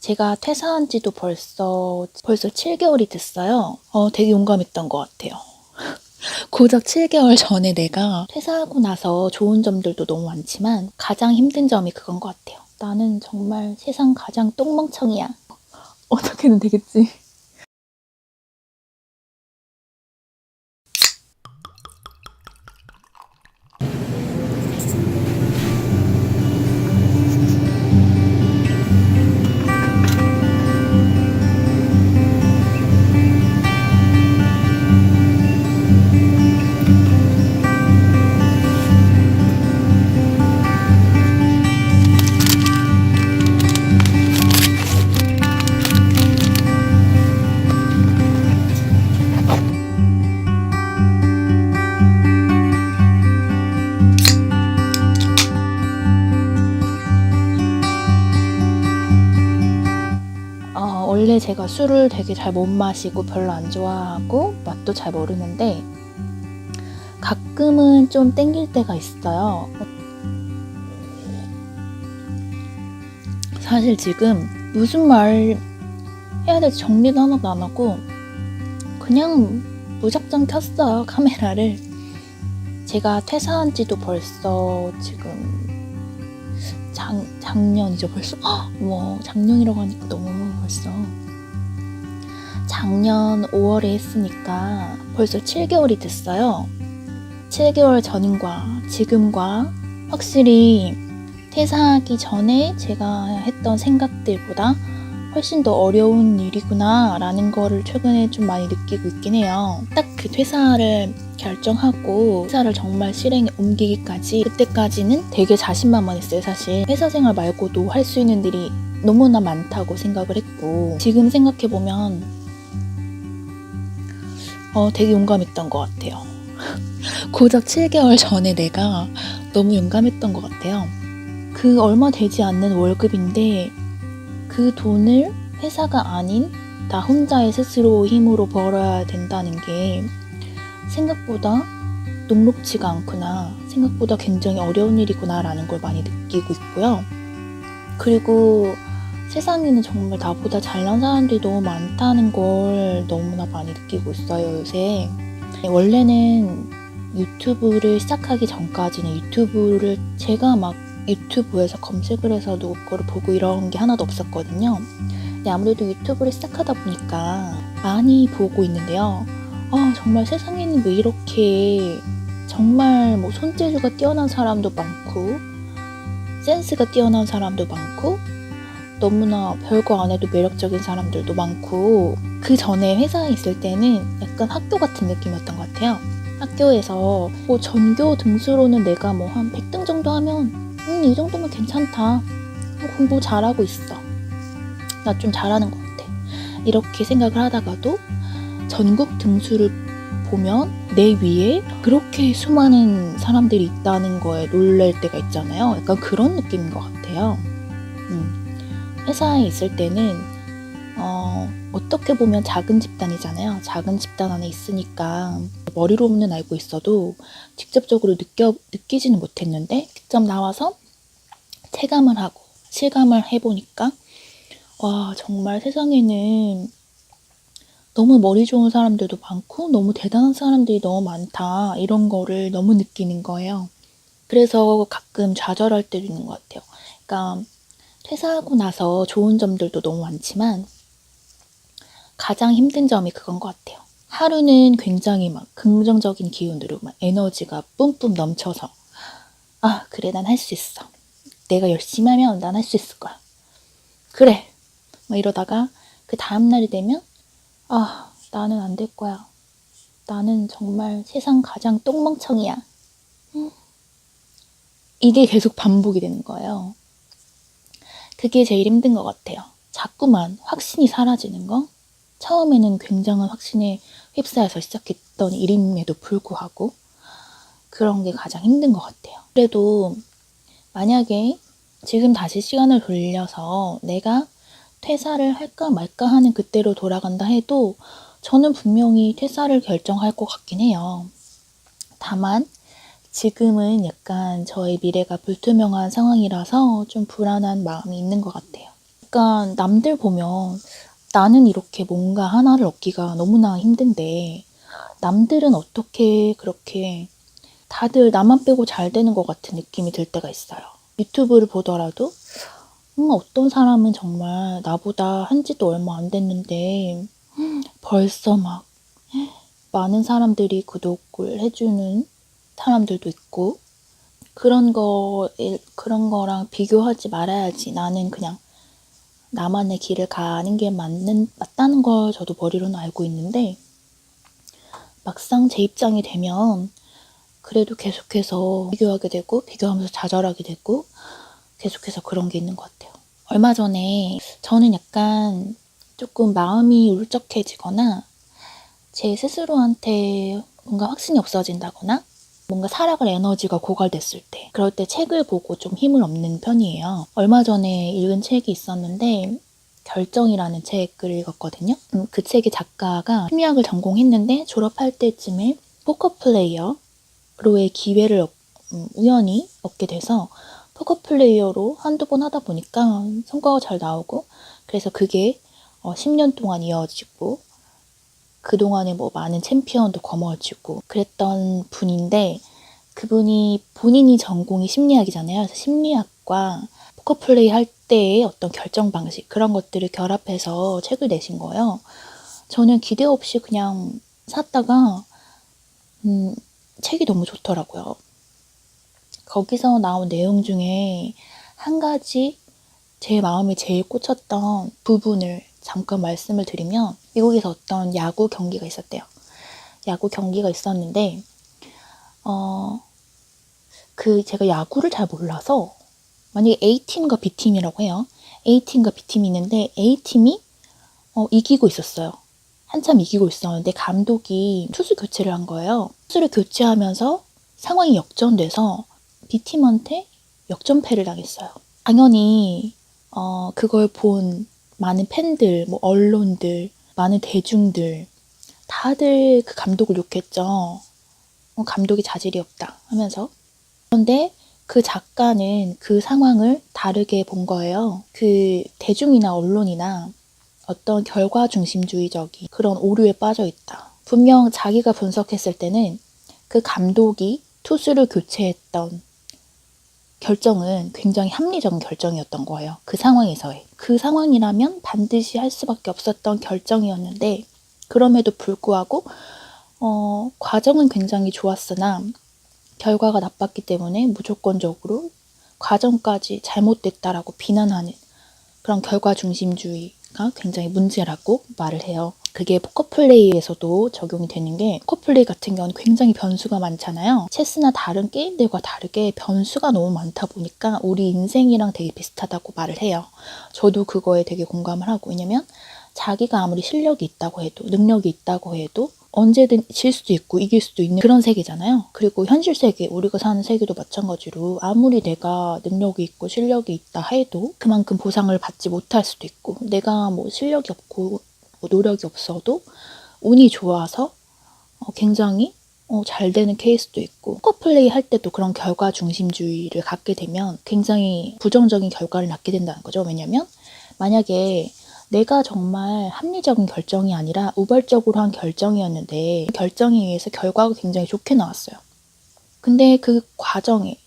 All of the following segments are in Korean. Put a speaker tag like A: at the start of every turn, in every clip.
A: 제가 퇴사한 지도 벌써 7개월이 됐어요. 되게 용감했던 것 같아요. 고작 7개월 전에 내가 퇴사하고 나서 좋은 점들도 너무 많지만 가장 힘든 점이 그건 것 같아요. 나는 정말 세상 가장 똥멍청이야. 어떻게는 되겠지? 원래 제가 술을 되게 잘 못 마시고 별로 안 좋아하고 맛도 잘 모르는데 가끔은 좀 땡길 때가 있어요. 사실 지금 무슨 말 해야 될지 정리도 하나도 안 하고 그냥 무작정 켰어요, 카메라를. 제가 퇴사한 지도 벌써 지금 작년이죠, 벌써? 작년이라고 하니까 너무 벌써. 작년 5월에 했으니까 벌써 7개월이 됐어요. 7개월 전과 지금과 확실히 퇴사하기 전에 제가 했던 생각들보다 훨씬 더 어려운 일이구나 라는 거를 최근에 좀 많이 느끼고 있긴 해요. 딱 그 퇴사를 결정하고 회사를 정말 실행에 옮기기까지, 그때까지는 되게 자신만만했어요. 사실 회사 생활 말고도 할 수 있는 일이 너무나 많다고 생각을 했고, 지금 생각해보면 되게 용감했던 것 같아요. 고작 7개월 전에 내가 너무 용감했던 것 같아요. 그 얼마 되지 않는 월급인데 그 돈을 회사가 아닌 나 혼자의 스스로 힘으로 벌어야 된다는 게 생각보다 녹록지가 않구나, 생각보다 굉장히 어려운 일이구나 라는 걸 많이 느끼고 있고요. 그리고 세상에는 정말 나보다 잘난 사람들이 너무 많다는 걸 너무나 많이 느끼고 있어요, 요새. 원래는 유튜브를 시작하기 전까지는 제가 막 유튜브에서 검색을 해서 누구 거를 보고 이런 게 하나도 없었거든요. 근데 아무래도 유튜브를 시작하다 보니까 많이 보고 있는데요. 정말 세상에는 왜 이렇게 정말 손재주가 뛰어난 사람도 많고 센스가 뛰어난 사람도 많고 너무나 별거 안 해도 매력적인 사람들도 많고, 그 전에 회사에 있을 때는 약간 학교 같은 느낌이었던 것 같아요. 학교에서 전교 등수로는 내가 한 100등 정도 하면 이 정도면 괜찮다, 공부 잘하고 있어, 나 좀 잘하는 것 같아, 이렇게 생각을 하다가도 전국 등수를 보면 내 위에 그렇게 수많은 사람들이 있다는 거에 놀랄 때가 있잖아요. 약간 그런 느낌인 것 같아요. 회사에 있을 때는 어떻게 보면 작은 집단이잖아요. 작은 집단 안에 있으니까 머리로는 알고 있어도 직접적으로 느끼지는 못했는데, 직접 나와서 체감을 하고 실감을 해보니까 와, 정말 세상에는 너무 머리 좋은 사람들도 많고 너무 대단한 사람들이 너무 많다, 이런 거를 너무 느끼는 거예요. 그래서 가끔 좌절할 때도 있는 것 같아요. 그러니까 퇴사하고 나서 좋은 점들도 너무 많지만 가장 힘든 점이 그건 것 같아요. 하루는 굉장히 막 긍정적인 기운으로 막 에너지가 뿜뿜 넘쳐서 그래, 난 할 수 있어, 내가 열심히 하면 난 할 수 있을 거야, 그래 막 이러다가 그 다음날이 되면 나는 안 될 거야, 나는 정말 세상 가장 똥멍청이야, 이게 계속 반복이 되는 거예요. 그게 제일 힘든 것 같아요. 자꾸만 확신이 사라지는 거. 처음에는 굉장한 확신에 휩싸여서 시작했던 일임에도 불구하고 그런 게 가장 힘든 것 같아요. 그래도 만약에 지금 다시 시간을 돌려서 내가 퇴사를 할까 말까 하는 그때로 돌아간다 해도 저는 분명히 퇴사를 결정할 것 같긴 해요. 다만 지금은 약간 저의 미래가 불투명한 상황이라서 좀 불안한 마음이 있는 것 같아요. 약간 남들 보면 나는 이렇게 뭔가 하나를 얻기가 너무나 힘든데 남들은 어떻게 그렇게 다들 나만 빼고 잘 되는 것 같은 느낌이 들 때가 있어요. 유튜브를 보더라도 어떤 사람은 정말 나보다 한 지도 얼마 안 됐는데 벌써 막 많은 사람들이 구독을 해주는 사람들도 있고 그런 거랑 비교하지 말아야지. 나는 그냥 나만의 길을 가는 게 맞다는 걸 저도 머리로는 알고 있는데 막상 제 입장이 되면 그래도 계속해서 비교하게 되고 비교하면서 좌절하게 되고 계속해서 그런 게 있는 것 같아요. 얼마 전에 저는 약간 조금 마음이 울적해지거나 제 스스로한테 뭔가 확신이 없어진다거나 뭔가 살아갈 에너지가 고갈됐을 때 그럴 때 책을 보고 좀 힘을 얻는 편이에요. 얼마 전에 읽은 책이 있었는데 결정이라는 책을 읽었거든요. 그 책의 작가가 심리학을 전공했는데 졸업할 때쯤에 포커 플레이어로의 기회를 우연히 얻게 돼서 포커 플레이어로 한두 번 하다 보니까 성과가 잘 나오고 그래서 그게 10년 동안 이어지고 그동안에 뭐 많은 챔피언도 거머쥐고 그랬던 분인데 그분이 본인이 전공이 심리학이잖아요. 그래서 심리학과 포커플레이 할 때의 어떤 결정 방식 그런 것들을 결합해서 책을 내신 거예요. 저는 기대 없이 그냥 샀다가 책이 너무 좋더라고요. 거기서 나온 내용 중에 한 가지 제 마음에 제일 꽂혔던 부분을 잠깐 말씀을 드리면 미국에서 어떤 야구 경기가 있었대요. 야구 경기가 있었는데 제가 야구를 잘 몰라서 만약에 A팀과 B팀이라고 해요. A팀과 B팀이 있는데 A팀이 이기고 있었어요. 한참 이기고 있었는데 감독이 투수 교체를 한 거예요. 투수를 교체하면서 상황이 역전돼서 B팀한테 역전패를 당했어요. 당연히 그걸 본 많은 팬들, 뭐 언론들, 많은 대중들 다들 그 감독을 욕했죠. 감독이 자질이 없다 하면서. 그런데 그 작가는 그 상황을 다르게 본 거예요. 그 대중이나 언론이나 어떤 결과 중심주의적인 그런 오류에 빠져 있다. 분명 자기가 분석했을 때는 그 감독이 투수를 교체했던 결정은 굉장히 합리적인 결정이었던 거예요. 그 상황에서의. 그 상황이라면 반드시 할 수밖에 없었던 결정이었는데 그럼에도 불구하고 과정은 굉장히 좋았으나 결과가 나빴기 때문에 무조건적으로 과정까지 잘못됐다라고 비난하는 그런 결과 중심주의가 굉장히 문제라고 말을 해요. 그게 포커플레이에서도 적용이 되는 게 포커플레이 같은 경우는 굉장히 변수가 많잖아요. 체스나 다른 게임들과 다르게 변수가 너무 많다 보니까 우리 인생이랑 되게 비슷하다고 말을 해요. 저도 그거에 되게 공감을 하고 왜냐면 자기가 아무리 실력이 있다고 해도 능력이 있다고 해도 언제든 질 수도 있고 이길 수도 있는 그런 세계잖아요. 그리고 현실 세계, 우리가 사는 세계도 마찬가지로 아무리 내가 능력이 있고 실력이 있다 해도 그만큼 보상을 받지 못할 수도 있고 내가 뭐 실력이 없고 뭐 노력이 없어도 운이 좋아서 굉장히 잘 되는 케이스도 있고 포커플레이 할 때도 그런 결과 중심주의를 갖게 되면 굉장히 부정적인 결과를 낳게 된다는 거죠. 왜냐면 만약에 내가 정말 합리적인 결정이 아니라 우발적으로 한 결정이었는데 그 결정에 의해서 결과가 굉장히 좋게 나왔어요. 근데 그 과정에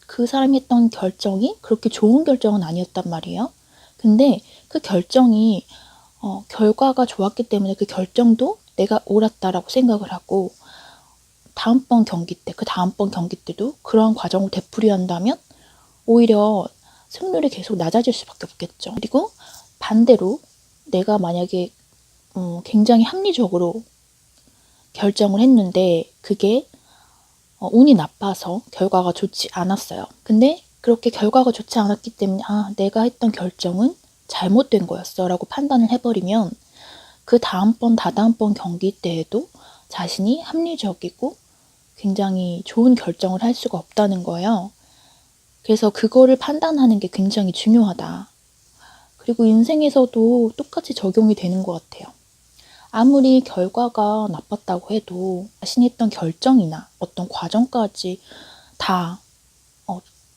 A: 그 사람이 했던 결정이 그렇게 좋은 결정은 아니었단 말이에요. 근데 그 결정이 결과가 좋았기 때문에 그 결정도 내가 옳았다라고 생각을 하고 다음번 경기 때, 그 다음번 경기 때도 그런 과정을 되풀이한다면 오히려 승률이 계속 낮아질 수밖에 없겠죠. 그리고 반대로 내가 만약에 굉장히 합리적으로 결정을 했는데 그게 운이 나빠서 결과가 좋지 않았어요. 근데 그렇게 결과가 좋지 않았기 때문에 내가 했던 결정은 잘못된 거였어 라고 판단을 해버리면 그 다음번 다다음번 경기 때에도 자신이 합리적이고 굉장히 좋은 결정을 할 수가 없다는 거예요. 그래서 그거를 판단하는 게 굉장히 중요하다. 그리고 인생에서도 똑같이 적용이 되는 것 같아요. 아무리 결과가 나빴다고 해도 자신이 했던 결정이나 어떤 과정까지 다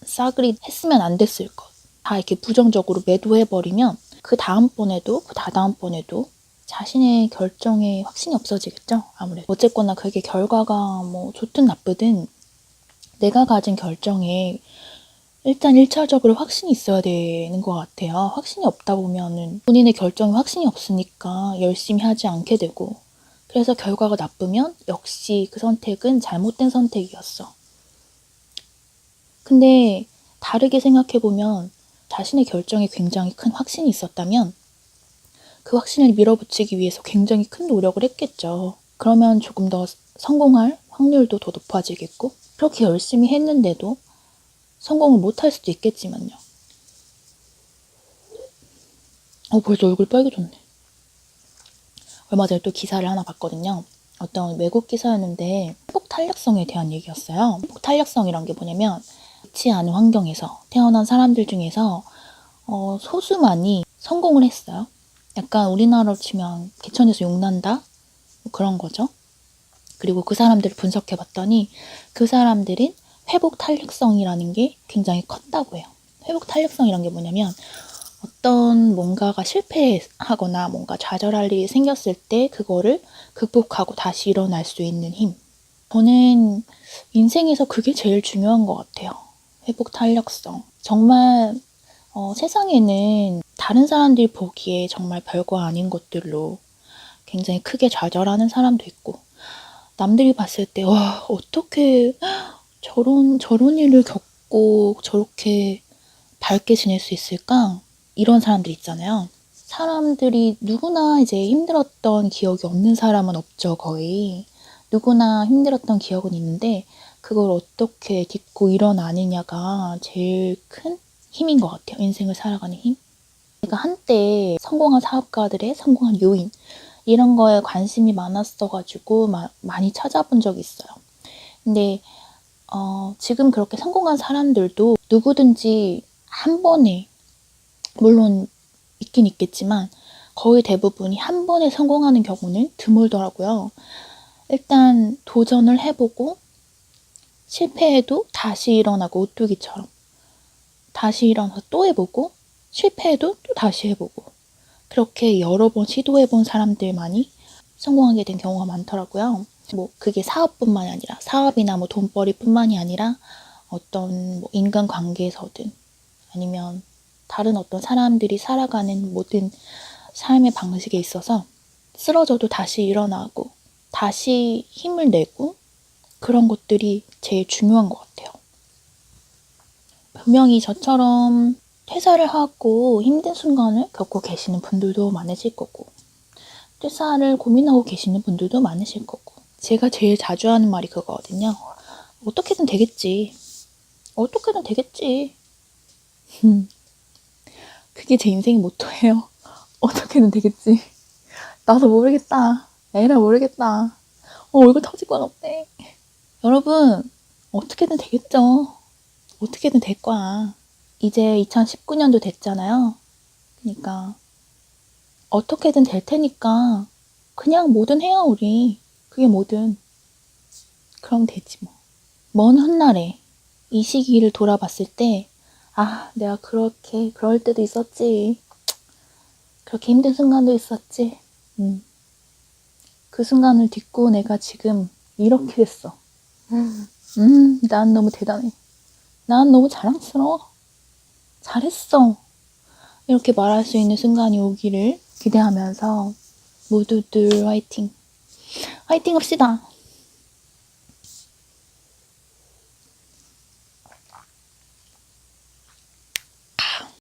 A: 싸그리 했으면 안 됐을 것. 다 이렇게 부정적으로 매도해버리면 그 다음번에도 그 다다음번에도 자신의 결정에 확신이 없어지겠죠. 아무래도 어쨌거나 그게 결과가 뭐 좋든 나쁘든 내가 가진 결정에 일단 1차적으로 확신이 있어야 되는 것 같아요. 확신이 없다 보면은 본인의 결정에 확신이 없으니까 열심히 하지 않게 되고, 그래서 결과가 나쁘면 역시 그 선택은 잘못된 선택이었어. 근데 다르게 생각해보면 자신의 결정에 굉장히 큰 확신이 있었다면 그 확신을 밀어붙이기 위해서 굉장히 큰 노력을 했겠죠. 그러면 조금 더 성공할 확률도 더 높아지겠고, 그렇게 열심히 했는데도 성공을 못할 수도 있겠지만요. 벌써 얼굴 빨개졌네. 얼마 전에 또 기사를 하나 봤거든요. 어떤 외국 기사였는데 회복 탄력성에 대한 얘기였어요. 회복 탄력성이란 게 뭐냐면 좋지 않은 환경에서 태어난 사람들 중에서 소수만이 성공을 했어요. 약간 우리나라로 치면 개천에서 용난다? 뭐 그런 거죠. 그리고 그 사람들을 분석해봤더니 그 사람들은 회복 탄력성이라는 게 굉장히 컸다고 해요. 회복 탄력성이란 게 뭐냐면 어떤 뭔가가 실패하거나 뭔가 좌절할 일이 생겼을 때 그거를 극복하고 다시 일어날 수 있는 힘. 저는 인생에서 그게 제일 중요한 것 같아요. 회복 탄력성. 정말 세상에는 다른 사람들이 보기에 정말 별거 아닌 것들로 굉장히 크게 좌절하는 사람도 있고, 남들이 봤을 때 와, 어떻게 저런 일을 겪고 저렇게 밝게 지낼 수 있을까? 이런 사람들 있잖아요. 사람들이 누구나 이제 힘들었던 기억이 없는 사람은 없죠, 거의. 누구나 힘들었던 기억은 있는데 그걸 어떻게 딛고 일어나느냐가 제일 큰 힘인 것 같아요. 인생을 살아가는 힘. 제가 한때 성공한 사업가들의 성공한 요인 이런 거에 관심이 많았어가지고 많이 찾아본 적이 있어요. 근데 지금 그렇게 성공한 사람들도 누구든지 한 번에, 물론 있긴 있겠지만 거의 대부분이 한 번에 성공하는 경우는 드물더라고요. 일단 도전을 해보고 실패해도 다시 일어나고, 오뚜기처럼 다시 일어나서 또 해보고 실패해도 또 다시 해보고, 그렇게 여러 번 시도해본 사람들만이 성공하게 된 경우가 많더라고요. 뭐 그게 사업뿐만이 아니라, 사업이나 뭐 돈벌이뿐만이 아니라 어떤 뭐 인간관계에서든 아니면 다른 어떤 사람들이 살아가는 모든 삶의 방식에 있어서 쓰러져도 다시 일어나고 다시 힘을 내고, 그런 것들이 제일 중요한 것 같아요. 분명히 저처럼 퇴사를 하고 힘든 순간을 겪고 계시는 분들도 많으실 거고, 퇴사를 고민하고 계시는 분들도 많으실 거고, 제가 제일 자주 하는 말이 그거거든요. 어떻게든 되겠지. 어떻게든 되겠지. 그게 제 인생의 모토예요. 어떻게든 되겠지. 나도 모르겠다. 에라 모르겠다. 얼굴 터질 것 같아. 여러분, 어떻게든 되겠죠. 어떻게든 될 거야. 이제 2019년도 됐잖아요. 그러니까 어떻게든 될 테니까 그냥 뭐든 해요, 우리. 그게 뭐든. 그럼 되지 뭐. 먼 훗날에 이 시기를 돌아봤을 때, 내가 그럴 때도 있었지. 그렇게 힘든 순간도 있었지. 그 순간을 딛고 내가 지금 이렇게 됐어. 난 너무 대단해. 난 너무 자랑스러워. 잘했어. 이렇게 말할 수 있는 순간이 오기를 기대하면서 모두들 화이팅. 화이팅 합시다.